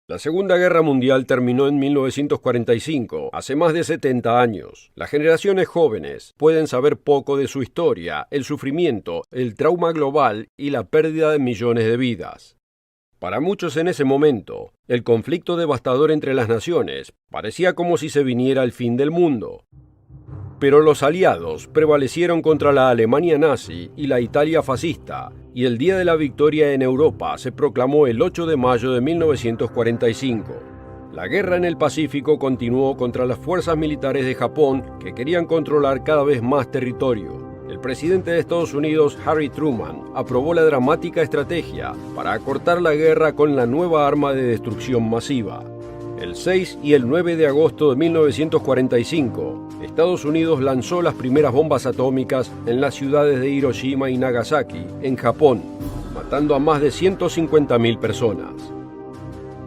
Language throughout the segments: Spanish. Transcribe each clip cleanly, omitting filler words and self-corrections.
La Segunda Guerra Mundial terminó en 1945, hace más de 70 años. Las generaciones jóvenes pueden saber poco de su historia, el sufrimiento, el trauma global y la pérdida de millones de vidas. Para muchos en ese momento, el conflicto devastador entre las naciones parecía como si se viniera el fin del mundo. Pero los aliados prevalecieron contra la Alemania nazi y la Italia fascista, y el Día de la Victoria en Europa se proclamó el 8 de mayo de 1945. La guerra en el Pacífico continuó contra las fuerzas militares de Japón, que querían controlar cada vez más territorio. El presidente de Estados Unidos, Harry Truman, aprobó la dramática estrategia para acortar la guerra con la nueva arma de destrucción masiva. El 6 y el 9 de agosto de 1945, Estados Unidos lanzó las primeras bombas atómicas en las ciudades de Hiroshima y Nagasaki, en Japón, matando a más de 150.000 personas.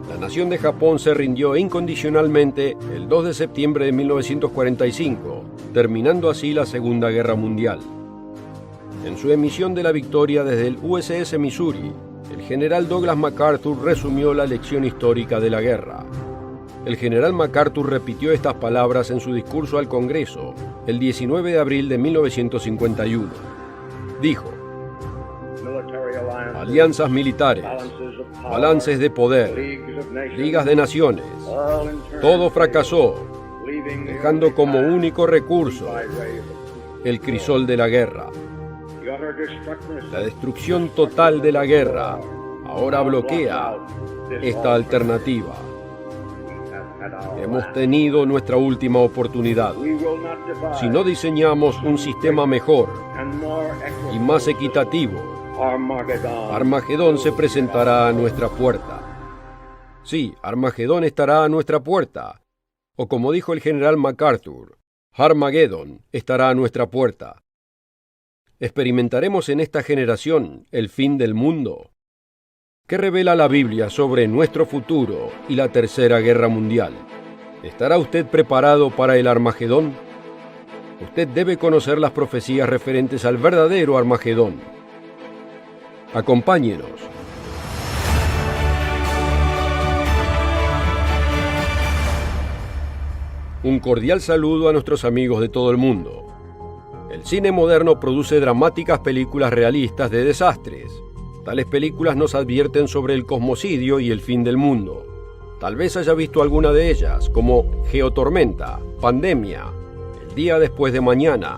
La nación de Japón se rindió incondicionalmente el 2 de septiembre de 1945, terminando así la Segunda Guerra Mundial. En su emisión de la victoria desde el USS Missouri, el general Douglas MacArthur resumió la lección histórica de la guerra. El general MacArthur repitió estas palabras en su discurso al Congreso el 19 de abril de 1951. Dijo: alianzas militares, balances de poder, ligas de naciones, todo fracasó, dejando como único recurso el crisol de la guerra. La destrucción total de la guerra ahora bloquea esta alternativa. Hemos tenido nuestra última oportunidad. Si no diseñamos un sistema mejor y más equitativo, Armagedón se presentará a nuestra puerta. Sí, Armagedón estará a nuestra puerta. O como dijo el general MacArthur, Armagedón estará a nuestra puerta. ¿Experimentaremos en esta generación el fin del mundo? ¿Qué revela la Biblia sobre nuestro futuro y la Tercera Guerra Mundial? ¿Estará usted preparado para el Armagedón? Usted debe conocer las profecías referentes al verdadero Armagedón. Acompáñenos. Un cordial saludo a nuestros amigos de todo el mundo. El cine moderno produce dramáticas películas realistas de desastres. Tales películas nos advierten sobre el cosmocidio y el fin del mundo. Tal vez haya visto alguna de ellas, como Geotormenta, Pandemia, El día después de mañana,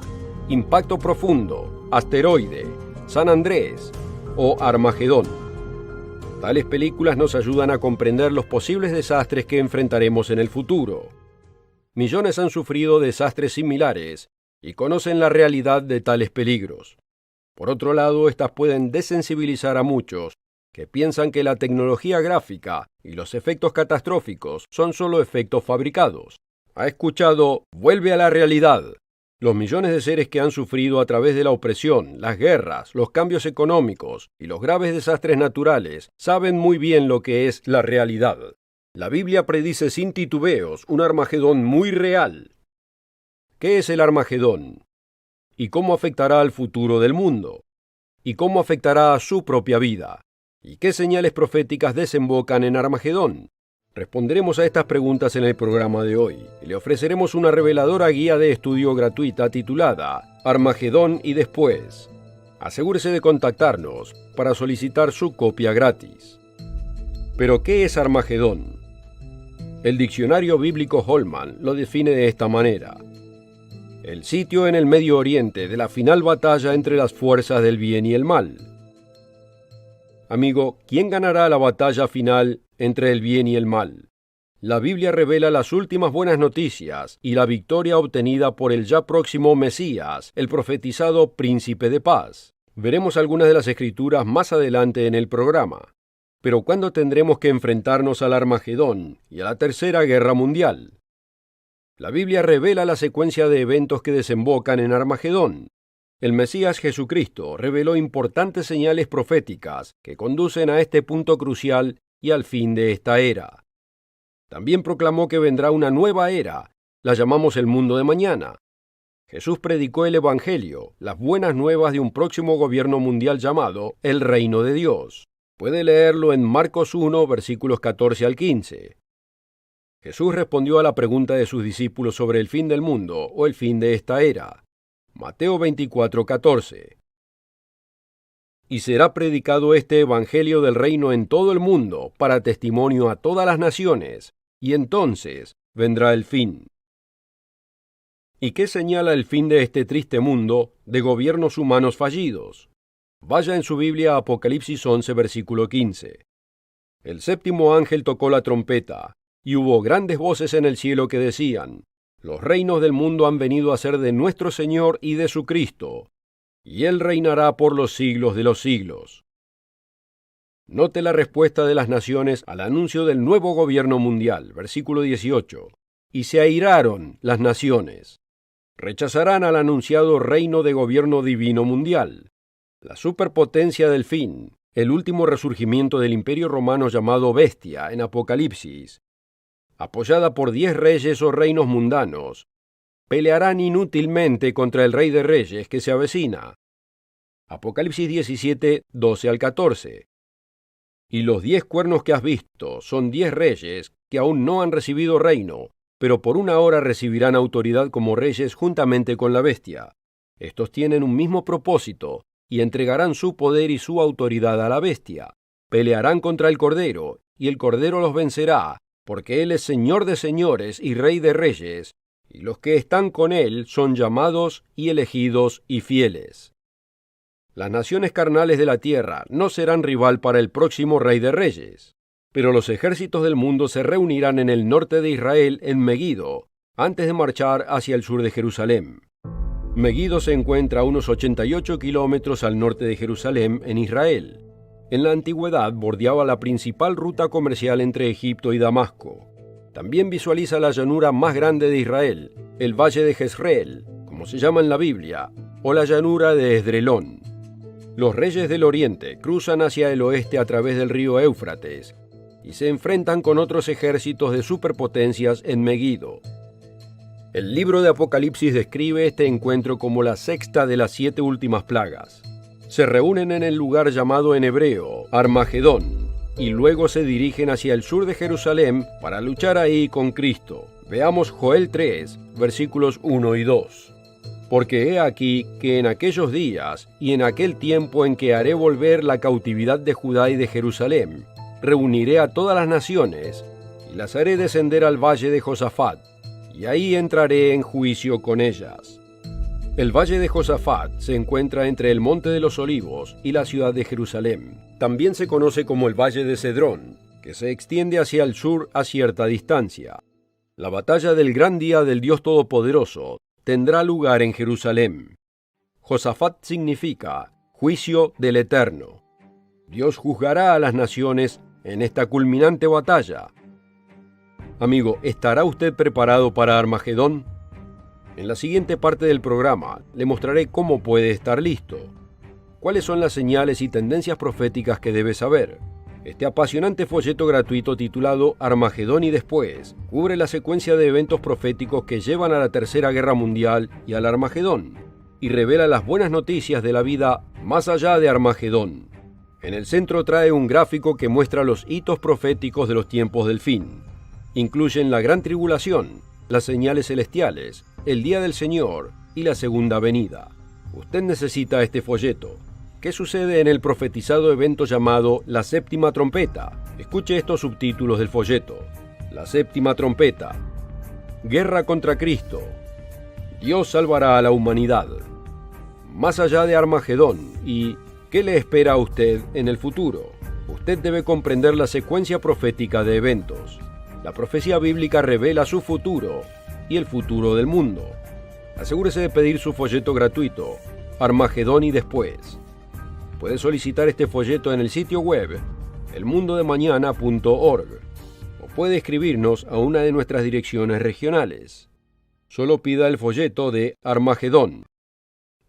Impacto profundo, Asteroide, San Andrés o Armagedón. Tales películas nos ayudan a comprender los posibles desastres que enfrentaremos en el futuro. Millones han sufrido desastres similares y conocen la realidad de tales peligros. Por otro lado, estas pueden desensibilizar a muchos que piensan que la tecnología gráfica y los efectos catastróficos son solo efectos fabricados. ¿Ha escuchado "vuelve a la realidad"? Los millones de seres que han sufrido a través de la opresión, las guerras, los cambios económicos y los graves desastres naturales saben muy bien lo que es la realidad. La Biblia predice sin titubeos un Armagedón muy real. ¿Qué es el Armagedón? ¿Y cómo afectará al futuro del mundo? ¿Y cómo afectará a su propia vida? ¿Y qué señales proféticas desembocan en Armagedón? Responderemos a estas preguntas en el programa de hoy y le ofreceremos una reveladora guía de estudio gratuita titulada Armagedón y después. Asegúrese de contactarnos para solicitar su copia gratis. ¿Pero qué es Armagedón? El diccionario bíblico Holman lo define de esta manera: el sitio en el Medio Oriente de la final batalla entre las fuerzas del bien y el mal. Amigo, ¿quién ganará la batalla final entre el bien y el mal? La Biblia revela las últimas buenas noticias y la victoria obtenida por el ya próximo Mesías, el profetizado Príncipe de Paz. Veremos algunas de las escrituras más adelante en el programa. Pero ¿cuándo tendremos que enfrentarnos al Armagedón y a la Tercera Guerra Mundial? La Biblia revela la secuencia de eventos que desembocan en Armagedón. El Mesías Jesucristo reveló importantes señales proféticas que conducen a este punto crucial y al fin de esta era. También proclamó que vendrá una nueva era, la llamamos el mundo de mañana. Jesús predicó el Evangelio, las buenas nuevas de un próximo gobierno mundial llamado el Reino de Dios. Puede leerlo en Marcos 1, versículos 14 al 15. Jesús respondió a la pregunta de sus discípulos sobre el fin del mundo o el fin de esta era. Mateo 24, 14. Y será predicado este evangelio del reino en todo el mundo para testimonio a todas las naciones, y entonces vendrá el fin. ¿Y qué señala el fin de este triste mundo de gobiernos humanos fallidos? Vaya en su Biblia a Apocalipsis 11, versículo 15. El séptimo ángel tocó la trompeta, y hubo grandes voces en el cielo que decían: los reinos del mundo han venido a ser de nuestro Señor y de su Cristo, y Él reinará por los siglos de los siglos. Note la respuesta de las naciones al anuncio del nuevo gobierno mundial, versículo 18. Y se airaron las naciones. Rechazarán al anunciado reino de gobierno divino mundial. La superpotencia del fin, el último resurgimiento del imperio romano llamado Bestia en Apocalipsis, apoyada por 10 reyes o reinos mundanos, pelearán inútilmente contra el Rey de Reyes que se avecina. Apocalipsis 17, 12 al 14. Y los 10 cuernos que has visto son 10 reyes que aún no han recibido reino, pero por una hora recibirán autoridad como reyes juntamente con la bestia. Estos tienen un mismo propósito, y entregarán su poder y su autoridad a la bestia. Pelearán contra el Cordero, y el Cordero los vencerá, porque Él es Señor de señores y Rey de reyes, y los que están con Él son llamados y elegidos y fieles. Las naciones carnales de la tierra no serán rival para el próximo Rey de Reyes, pero los ejércitos del mundo se reunirán en el norte de Israel en Meguido, antes de marchar hacia el sur de Jerusalén. Meguido se encuentra a unos 88 kilómetros al norte de Jerusalén, en Israel. En la antigüedad bordeaba la principal ruta comercial entre Egipto y Damasco. También visualiza la llanura más grande de Israel, el valle de Jezreel, como se llama en la Biblia, o la llanura de Esdrelón. Los reyes del oriente cruzan hacia el oeste a través del río Éufrates y se enfrentan con otros ejércitos de superpotencias en Meguido. El libro de Apocalipsis describe este encuentro como la sexta de las 7 últimas plagas. Se reúnen en el lugar llamado en hebreo Armagedón y luego se dirigen hacia el sur de Jerusalén para luchar ahí con Cristo. Veamos Joel 3, versículos 1 y 2. Porque he aquí que en aquellos días y en aquel tiempo en que haré volver la cautividad de Judá y de Jerusalén, reuniré a todas las naciones y las haré descender al valle de Josafat, y ahí entraré en juicio con ellas. El valle de Josafat se encuentra entre el Monte de los Olivos y la ciudad de Jerusalén. También se conoce como el Valle de Cedrón, que se extiende hacia el sur a cierta distancia. La batalla del gran día del Dios Todopoderoso tendrá lugar en Jerusalén. Josafat significa juicio del Eterno. Dios juzgará a las naciones en esta culminante batalla. Amigo, ¿estará usted preparado para Armagedón? En la siguiente parte del programa le mostraré cómo puede estar listo. ¿Cuáles son las señales y tendencias proféticas que debe saber? Este apasionante folleto gratuito titulado Armagedón y después cubre la secuencia de eventos proféticos que llevan a la Tercera Guerra Mundial y al Armagedón, y revela las buenas noticias de la vida más allá de Armagedón. En el centro trae un gráfico que muestra los hitos proféticos de los tiempos del fin. Incluyen la gran tribulación, las señales celestiales, el día del Señor y la segunda venida. Usted necesita este folleto. ¿Qué sucede en el profetizado evento llamado la séptima trompeta? Escuche estos subtítulos del folleto. La séptima trompeta. Guerra contra Cristo. Dios salvará a la humanidad. Más allá de Armagedón. ¿Y qué le espera a usted en el futuro? Usted debe comprender la secuencia profética de eventos. La profecía bíblica revela su futuro y el futuro del mundo. Asegúrese de pedir su folleto gratuito, Armagedón y después. Puede solicitar este folleto en el sitio web elmundodemañana.org o puede escribirnos a una de nuestras direcciones regionales. Solo pida el folleto de Armagedón.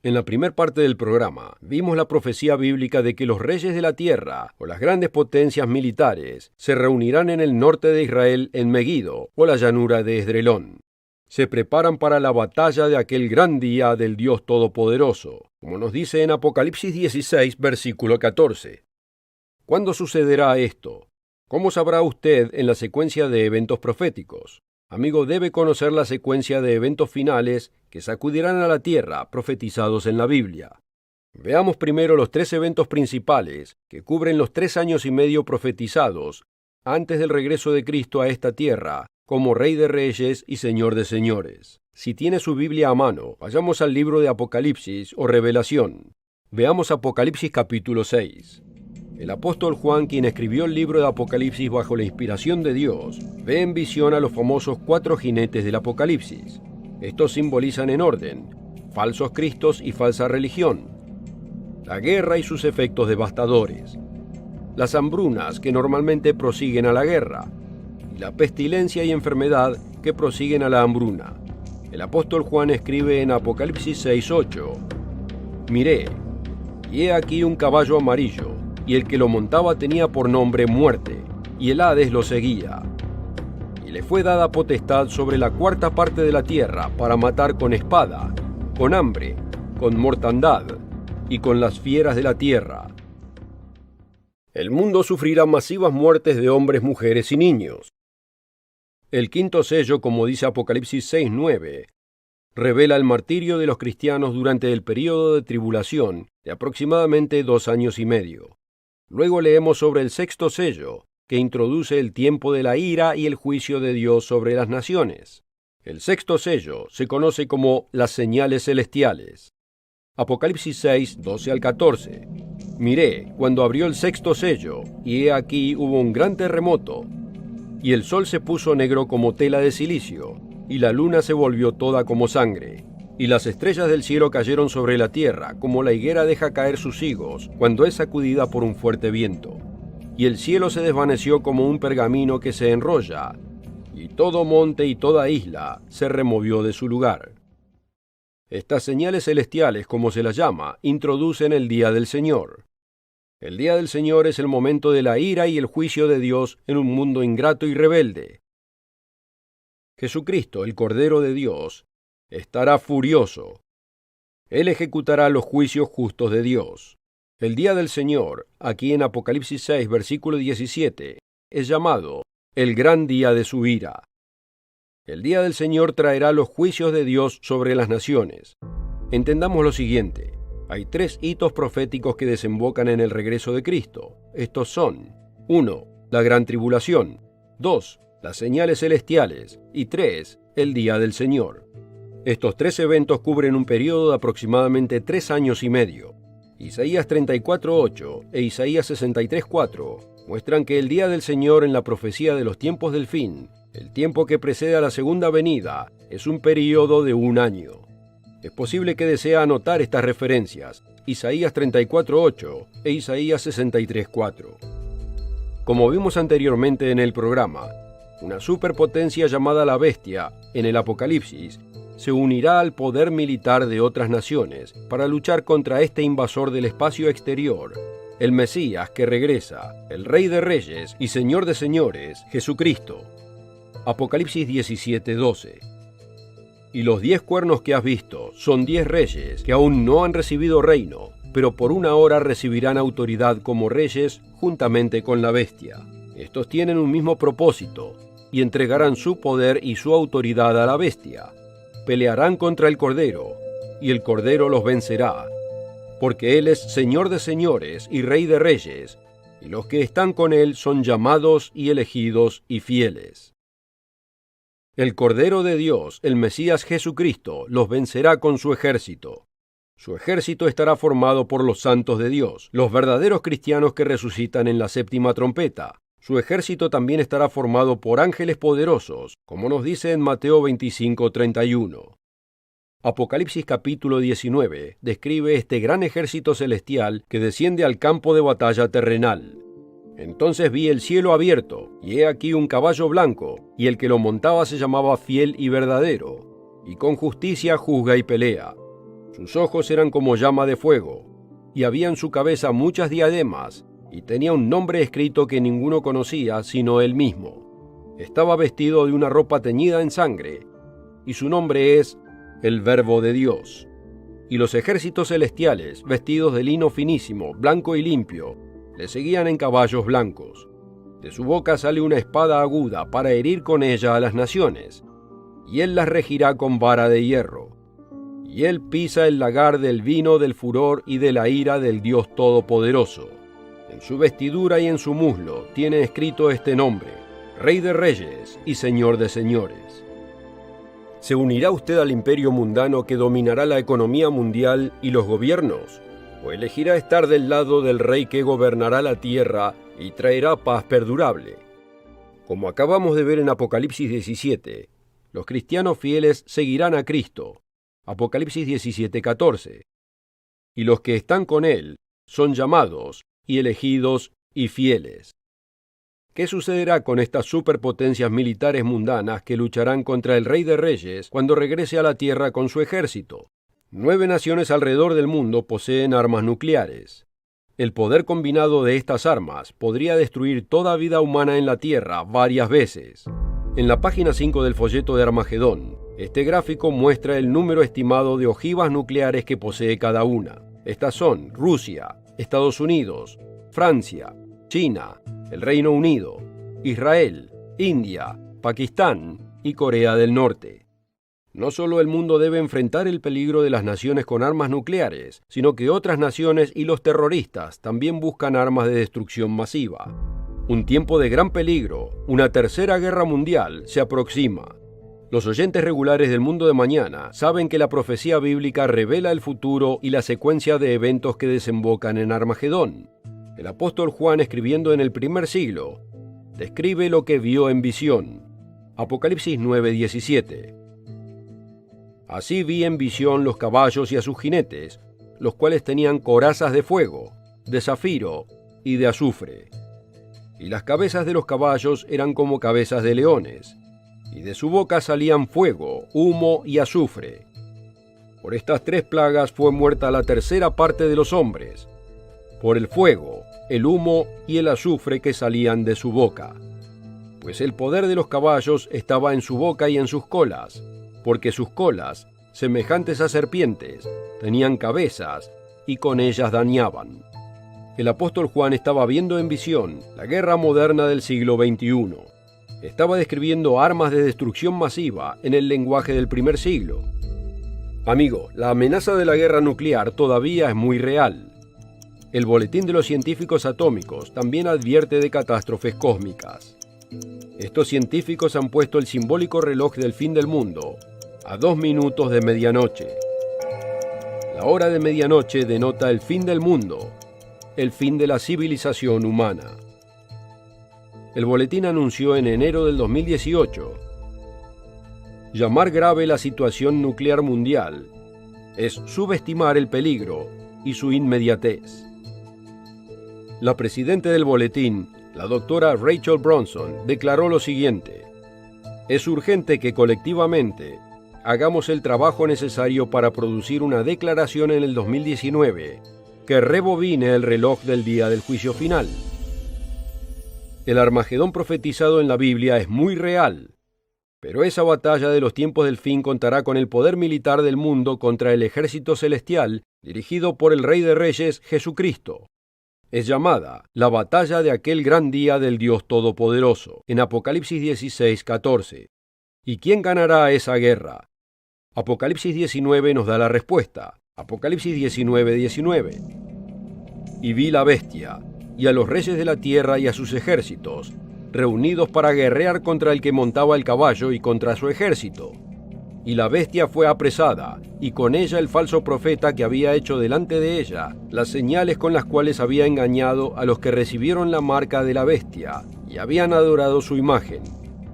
En la primera parte del programa vimos la profecía bíblica de que los reyes de la tierra o las grandes potencias militares se reunirán en el norte de Israel en Meguido o la llanura de Esdrelón. Se preparan para la batalla de aquel gran día del Dios Todopoderoso, como nos dice en Apocalipsis 16, versículo 14. ¿Cuándo sucederá esto? ¿Cómo sabrá usted en la secuencia de eventos proféticos? Amigo, debe conocer la secuencia de eventos finales que sacudirán a la tierra profetizados en la Biblia. Veamos primero los 3 eventos principales que cubren los 3 años y medio profetizados antes del regreso de Cristo a esta tierra como Rey de Reyes y Señor de Señores. Si tiene su Biblia a mano, vayamos al libro de Apocalipsis o Revelación. Veamos Apocalipsis capítulo 6. El apóstol Juan, quien escribió el libro de Apocalipsis bajo la inspiración de Dios, ve en visión a los famosos 4 jinetes del Apocalipsis. Estos simbolizan en orden: falsos cristos y falsa religión, la guerra y sus efectos devastadores, las hambrunas que normalmente prosiguen a la guerra, y la pestilencia y enfermedad que prosiguen a la hambruna. El apóstol Juan escribe en Apocalipsis 6:8: Miré, y he aquí un caballo amarillo, y el que lo montaba tenía por nombre Muerte, y el Hades lo seguía. Y le fue dada potestad sobre la 4ª parte de la tierra para matar con espada, con hambre, con mortandad y con las fieras de la tierra. El mundo sufrirá masivas muertes de hombres, mujeres y niños. El 5º sello, como dice Apocalipsis 6:9, revela el martirio de los cristianos durante el período de tribulación de aproximadamente 2 años y medio. Luego leemos sobre el 6º sello, que introduce el tiempo de la ira y el juicio de Dios sobre las naciones. El 6º sello se conoce como las señales celestiales. Apocalipsis 6, 12 al 14. Miré cuando abrió el 6º sello, y he aquí hubo un gran terremoto, y el sol se puso negro como tela de silicio, y la luna se volvió toda como sangre, y las estrellas del cielo cayeron sobre la tierra, como la higuera deja caer sus higos cuando es sacudida por un fuerte viento. Y el cielo se desvaneció como un pergamino que se enrolla, y todo monte y toda isla se removió de su lugar. Estas señales celestiales, como se las llama, introducen el día del Señor. El día del Señor es el momento de la ira y el juicio de Dios en un mundo ingrato y rebelde. Jesucristo, el Cordero de Dios, estará furioso. Él ejecutará los juicios justos de Dios. El día del Señor, aquí en Apocalipsis 6, versículo 17, es llamado el gran día de su ira. El día del Señor traerá los juicios de Dios sobre las naciones. Entendamos lo siguiente: hay 3 hitos proféticos que desembocan en el regreso de Cristo. Estos son: 1. La gran tribulación; 2. Las señales celestiales; y 3. El día del Señor. Estos 3 eventos cubren un periodo de aproximadamente 3 años y medio. Isaías 34:8 e Isaías 63:4 muestran que el día del Señor en la profecía de los tiempos del fin, el tiempo que precede a la segunda venida, es un periodo de 1 año. Es posible que desee anotar estas referencias, Isaías 34:8 e Isaías 63:4. Como vimos anteriormente en el programa, una superpotencia llamada la Bestia, en el Apocalipsis, se unirá al poder militar de otras naciones para luchar contra este invasor del espacio exterior, el Mesías que regresa, el Rey de Reyes y Señor de Señores, Jesucristo. Apocalipsis 17:12. Y los 10 cuernos que has visto son 10 reyes que aún no han recibido reino, pero por una hora recibirán autoridad como reyes juntamente con la Bestia. Estos tienen un mismo propósito y entregarán su poder y su autoridad a la Bestia. Pelearán contra el Cordero, y el Cordero los vencerá, porque Él es Señor de señores y Rey de reyes, y los que están con Él son llamados y elegidos y fieles. El Cordero de Dios, el Mesías Jesucristo, los vencerá con su ejército. Su ejército estará formado por los santos de Dios, los verdaderos cristianos que resucitan en la 7ª trompeta. Su ejército también estará formado por ángeles poderosos, como nos dice en Mateo 25:31. Apocalipsis capítulo 19 describe este gran ejército celestial que desciende al campo de batalla terrenal. Entonces vi el cielo abierto, y he aquí un caballo blanco, y el que lo montaba se llamaba Fiel y Verdadero, y con justicia juzga y pelea. Sus ojos eran como llama de fuego, y había en su cabeza muchas diademas, y tenía un nombre escrito que ninguno conocía sino él mismo. Estaba vestido de una ropa teñida en sangre, y su nombre es el Verbo de Dios. Y los ejércitos celestiales, vestidos de lino finísimo, blanco y limpio, Le seguían en caballos blancos. De su boca sale una espada aguda para herir con ella a las naciones, y él las regirá con vara de hierro. Y él pisa el lagar del vino del furor y de la ira del Dios Todopoderoso. En su vestidura y en su muslo tiene escrito este nombre: Rey de Reyes y Señor de Señores. ¿Se unirá usted al imperio mundano que dominará la economía mundial y los gobiernos? ¿O elegirá estar del lado del rey que gobernará la tierra y traerá paz perdurable? Como acabamos de ver en Apocalipsis 17, los cristianos fieles seguirán a Cristo. Apocalipsis 17:14. Y los que están con Él son llamados y elegidos y fieles. ¿Qué sucederá con estas superpotencias militares mundanas que lucharán contra el Rey de Reyes cuando regrese a la Tierra con su ejército? 9 naciones alrededor del mundo poseen armas nucleares. El poder combinado de estas armas podría destruir toda vida humana en la Tierra varias veces. En la página 5 del folleto de Armagedón, este gráfico muestra el número estimado de ojivas nucleares que posee cada una. Estas son Rusia, Estados Unidos, Francia, China, el Reino Unido, Israel, India, Pakistán y Corea del Norte. No solo el mundo debe enfrentar el peligro de las naciones con armas nucleares, sino que otras naciones y los terroristas también buscan armas de destrucción masiva. Un tiempo de gran peligro, una tercera guerra mundial, se aproxima. Los oyentes regulares del Mundo de Mañana saben que la profecía bíblica revela el futuro y la secuencia de eventos que desembocan en Armagedón. El apóstol Juan, escribiendo en el primer siglo, describe lo que vio en visión. Apocalipsis 9:17. Así vi en visión los caballos y a sus jinetes, los cuales tenían corazas de fuego, de zafiro y de azufre. Y las cabezas de los caballos eran como cabezas de leones, y de su boca salían fuego, humo y azufre. Por estas 3 plagas fue muerta la tercera parte de los hombres, por el fuego, el humo y el azufre que salían de su boca. Pues el poder de los caballos estaba en su boca y en sus colas, porque sus colas, semejantes a serpientes, tenían cabezas y con ellas dañaban. El apóstol Juan estaba viendo en visión la guerra moderna del siglo XXI. Estaba describiendo armas de destrucción masiva en el lenguaje del primer siglo. Amigo, la amenaza de la guerra nuclear todavía es muy real. El Boletín de los Científicos Atómicos también advierte de catástrofes cósmicas. Estos científicos han puesto el simbólico reloj del fin del mundo a 2 minutos de medianoche. La hora de medianoche denota el fin del mundo, el fin de la civilización humana. El boletín anunció en enero del 2018: llamar grave la situación nuclear mundial es subestimar el peligro y su inmediatez. La presidenta del boletín, la doctora Rachel Bronson, declaró lo siguiente: es urgente que colectivamente hagamos el trabajo necesario para producir una declaración en el 2019 que rebobine el reloj del día del juicio final. El Armagedón profetizado en la Biblia es muy real, pero esa batalla de los tiempos del fin contará con el poder militar del mundo contra el ejército celestial dirigido por el Rey de Reyes, Jesucristo. Es llamada la batalla de aquel gran día del Dios Todopoderoso, en Apocalipsis 16:14. ¿Y quién ganará esa guerra? Apocalipsis 19 nos da la respuesta. Apocalipsis 19:19. Y vi la bestia, y a los reyes de la tierra y a sus ejércitos, reunidos para guerrear contra el que montaba el caballo y contra su ejército. Y la bestia fue apresada, y con ella el falso profeta que había hecho delante de ella las señales con las cuales había engañado a los que recibieron la marca de la bestia y habían adorado su imagen.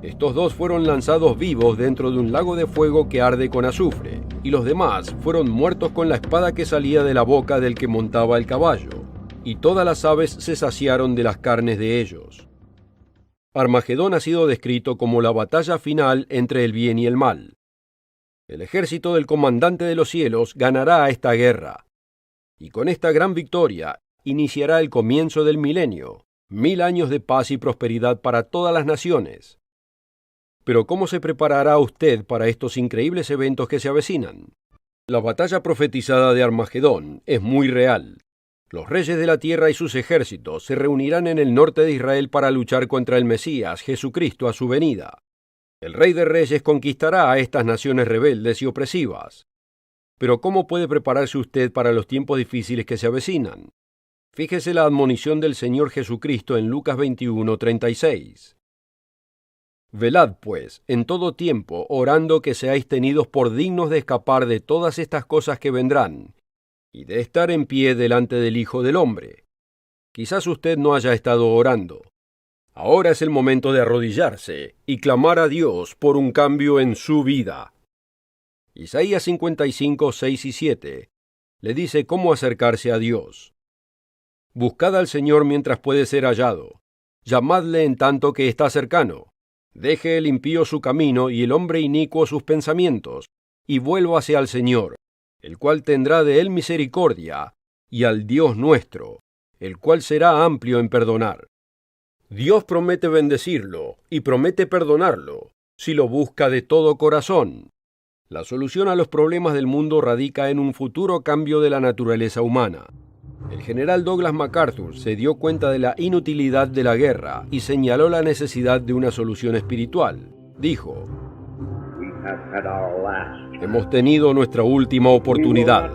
Estos 2 fueron lanzados vivos dentro de un lago de fuego que arde con azufre, y los demás fueron muertos con la espada que salía de la boca del que montaba el caballo, y todas las aves se saciaron de las carnes de ellos. Armagedón ha sido descrito como la batalla final entre el bien y el mal. El ejército del comandante de los cielos ganará esta guerra, y con esta gran victoria iniciará el comienzo del milenio, 1000 años de paz y prosperidad para todas las naciones. Pero ¿cómo se preparará usted para estos increíbles eventos que se avecinan? La batalla profetizada de Armagedón es muy real. Los reyes de la tierra y sus ejércitos se reunirán en el norte de Israel para luchar contra el Mesías, Jesucristo, a su venida. El Rey de Reyes conquistará a estas naciones rebeldes y opresivas. Pero ¿cómo puede prepararse usted para los tiempos difíciles que se avecinan? Fíjese la admonición del Señor Jesucristo en Lucas 21:36. Velad, pues, en todo tiempo, orando que seáis tenidos por dignos de escapar de todas estas cosas que vendrán, y de estar en pie delante del Hijo del Hombre. Quizás usted no haya estado orando. Ahora es el momento de arrodillarse y clamar a Dios por un cambio en su vida. Isaías 55:6 y 7 le dice cómo acercarse a Dios. Buscad al Señor mientras puede ser hallado. Llamadle en tanto que está cercano. Deje el impío su camino y el hombre inicuo sus pensamientos, y vuélvase al Señor, el cual tendrá de él misericordia, y al Dios nuestro, el cual será amplio en perdonar. Dios promete bendecirlo y promete perdonarlo, si lo busca de todo corazón. La solución a los problemas del mundo radica en un futuro cambio de la naturaleza humana. El general Douglas MacArthur se dio cuenta de la inutilidad de la guerra y señaló la necesidad de una solución espiritual. Dijo: hemos tenido nuestra última oportunidad.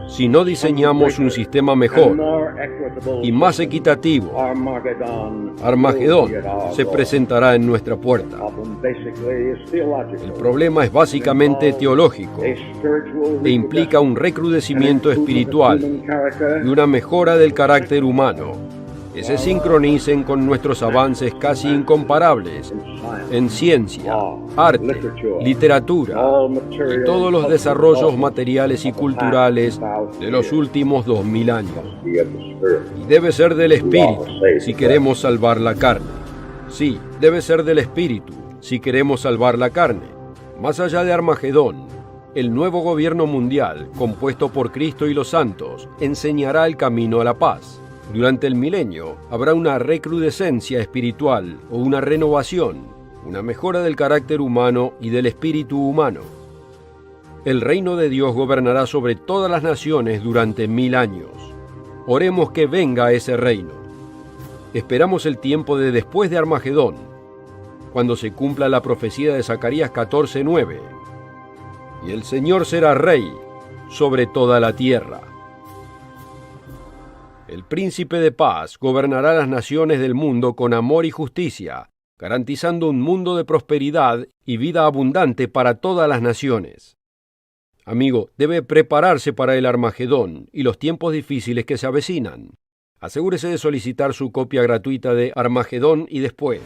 Si no diseñamos un sistema mejor y más equitativo, Armagedón se presentará en nuestra puerta. El problema es básicamente teológico e implica un recrudecimiento espiritual y una mejora del carácter humano que se sincronicen con nuestros avances casi incomparables en ciencia, arte, literatura y todos los desarrollos materiales y culturales de los últimos 2000 años. Y debe ser del Espíritu si queremos salvar la carne. Sí, debe ser del Espíritu si queremos salvar la carne. Más allá de Armagedón, el nuevo gobierno mundial, compuesto por Cristo y los santos, enseñará el camino a la paz. Durante el milenio habrá una recrudescencia espiritual o una renovación, una mejora del carácter humano y del espíritu humano. El reino de Dios gobernará sobre todas las naciones durante 1000 años. Oremos que venga ese reino. Esperamos el tiempo de después de Armagedón, cuando se cumpla la profecía de Zacarías 14:9. Y el Señor será rey sobre toda la tierra. El príncipe de paz gobernará las naciones del mundo con amor y justicia, garantizando un mundo de prosperidad y vida abundante para todas las naciones. Amigo, debe prepararse para el Armagedón y los tiempos difíciles que se avecinan. Asegúrese de solicitar su copia gratuita de Armagedón y después.